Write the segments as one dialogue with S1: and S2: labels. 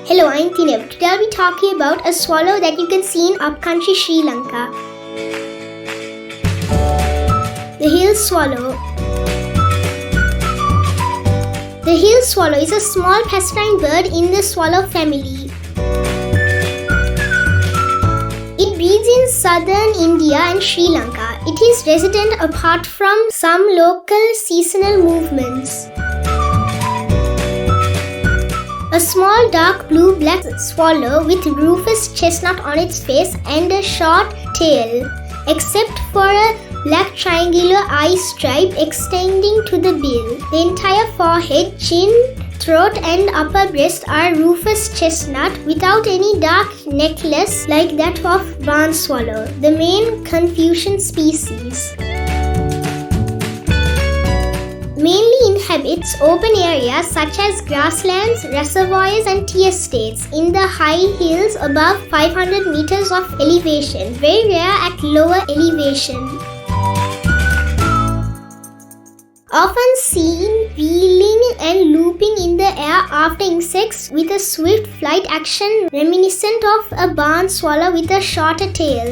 S1: Hello, I'm Thinev. Today I'll be talking about a swallow that you can see in upcountry Sri Lanka. The hill swallow. The hill swallow is a small passerine bird in the swallow family. It breeds in southern India and Sri Lanka. It is resident apart from some local seasonal movements. A small dark blue-black swallow with rufous-chestnut on its face and a short tail, except for a black triangular eye stripe extending to the bill. The entire forehead, chin, throat and upper breast are rufous-chestnut without any dark necklace like that of barn swallow, the main Confucian species. Mainly inhabits open areas such as grasslands, reservoirs and tea estates in the high hills above 500 meters of elevation, very rare at lower elevation. Often seen wheeling and looping in the air after insects with a swift flight action reminiscent of a barn swallow with a shorter tail.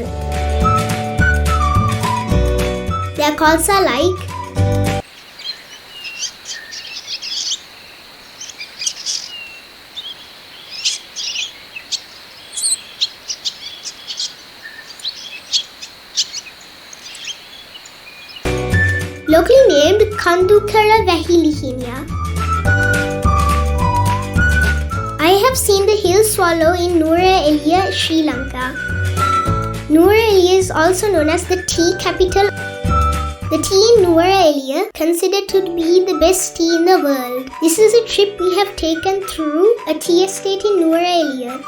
S1: Their calls are like locally named Kandukara Wahi-lihiniya. I have seen the hill swallow in Nuwara, Eliya, Sri Lanka. Nuwara, Eliya is also known as the tea capital. The tea in Nuwara, Eliya, considered to be the best tea in the world. This is a trip we have taken through a tea estate in Nuwara, Eliya.